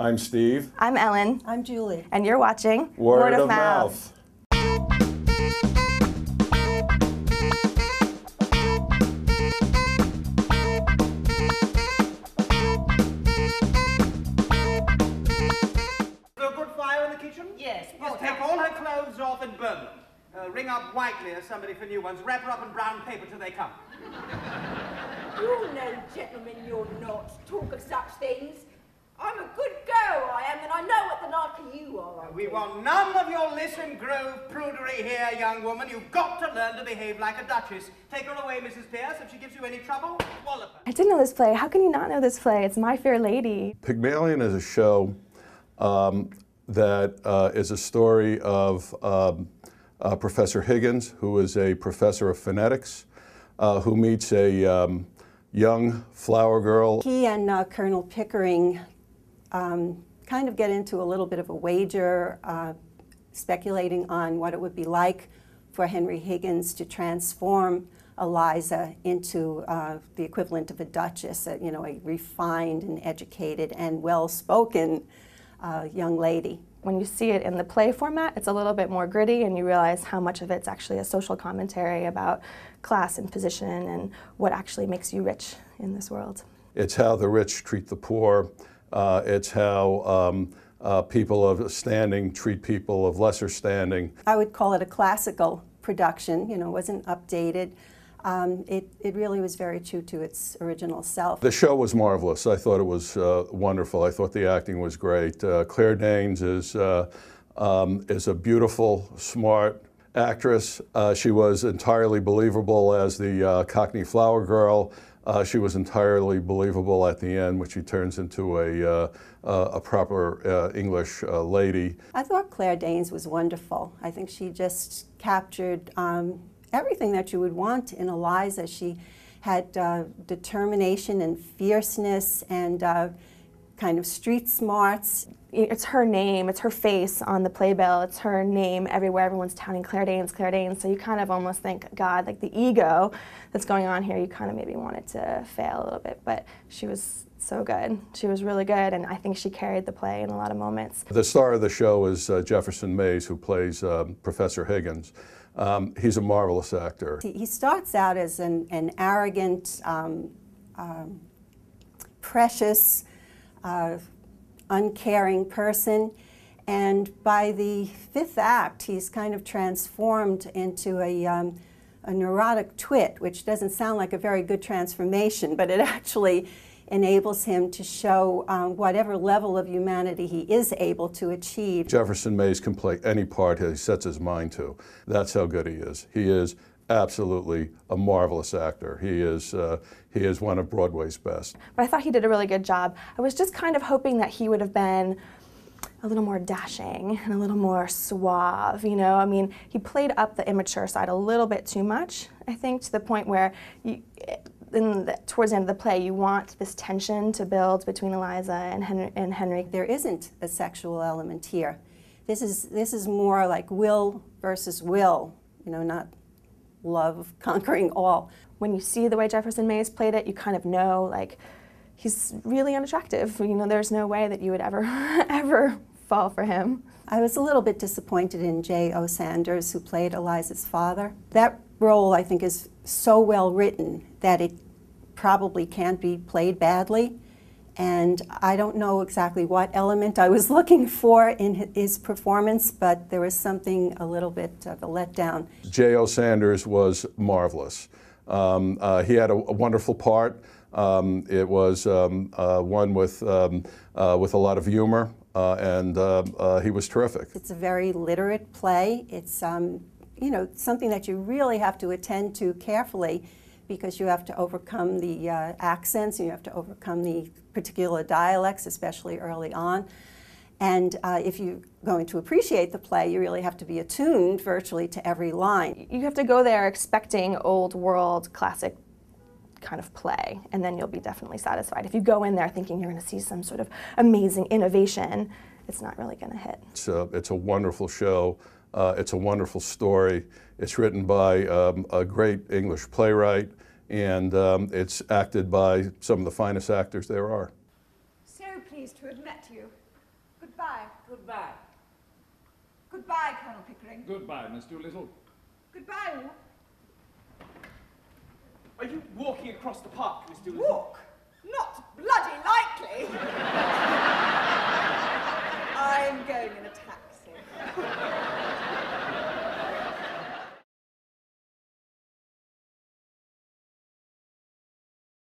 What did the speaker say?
I'm Steve. I'm Ellen. I'm Julie. And you're watching Word of Mouth. Yes. Yes, take all her clothes off and burn them. Ring up Whiteley or somebody for new ones. Wrap her up in brown paper till they come. You know, gentlemen, you're not. Talk of such things. I'm a good girl, I am, and I know what the like of you are. We want none of your listen grove prudery here, young woman. You've got to learn to behave like a duchess. Take her away, Mrs. Pierce. If she gives you any trouble, wallop her. I didn't know this play. How can you not know this play? It's My Fair Lady. Pygmalion is a show that is a story of Professor Higgins, who is a professor of phonetics, who meets a young flower girl. He and Colonel Pickering kind of get into a little bit of a wager, speculating on what it would be like for Henry Higgins to transform Eliza into the equivalent of a duchess, a refined and educated and well-spoken young lady. When you see it in the play format, it's a little bit more gritty, and you realize how much of it's actually a social commentary about class and position and what actually makes you rich in this world. It's how the rich treat the poor. It's how people of standing treat people of lesser standing. I would call it a classical production. It wasn't updated. It really was very true to its original self. The show was marvelous. I thought it was wonderful. I thought the acting was great. Claire Danes is a beautiful, smart actress. She was entirely believable as the Cockney flower girl. She was entirely believable at the end when she turns into a proper English lady. I thought Claire Danes was wonderful. I think she just captured everything that you would want in Eliza. She had determination and fierceness and kind of street smarts. It's her name, it's her face on the playbill, it's her name everywhere. Everyone's touting Claire Danes, Claire Danes. So you kind of almost think, God, like the ego that's going on here, you kind of maybe want it to fail a little bit. But she was so good. She was really good, and I think she carried the play in a lot of moments. The star of the show is Jefferson Mays, who plays Professor Higgins. He's a marvelous actor. He starts out as an arrogant, precious, uncaring person, and by the fifth act he's kind of transformed into a neurotic twit, which doesn't sound like a very good transformation, but it actually enables him to show whatever level of humanity he is able to achieve. Jefferson Mays can play any part he sets his mind to. That's how good he is. He is absolutely a marvelous actor. He is one of Broadway's best. But I thought he did a really good job. I was just kind of hoping that he would have been a little more dashing and a little more suave, I mean, he played up the immature side a little bit too much, I think, to the point where towards the end of the play, you want this tension to build between Eliza and Henry. There isn't a sexual element here. This is more like will versus will, not love conquering all. When you see the way Jefferson Mays played it, you kind of know, like, he's really unattractive. There's no way that you would ever fall for him. I was a little bit disappointed in J.O. Sanders, who played Eliza's father. That role, I think, is so well written that it probably can't be played badly. And I don't know exactly what element I was looking for in his performance, but there was something a little bit of a letdown. J.O. Sanders was marvelous. He had a wonderful part. It was one with a lot of humor, and he was terrific. It's a very literate play. It's something that you really have to attend to carefully, because you have to overcome the accents, and you have to overcome the particular dialects, especially early on. And if you're going to appreciate the play, you really have to be attuned virtually to every line. You have to go there expecting old world classic kind of play, and then you'll be definitely satisfied. If you go in there thinking you're going to see some sort of amazing innovation, it's not really going to hit. It's a wonderful show. It's a wonderful story. It's written by a great English playwright, and it's acted by some of the finest actors there are. So pleased to have met you. Goodbye. Goodbye. Goodbye, Colonel Pickering. Goodbye, Miss Doolittle. Goodbye, all. Are you walking across the park, Miss Doolittle? Walk, not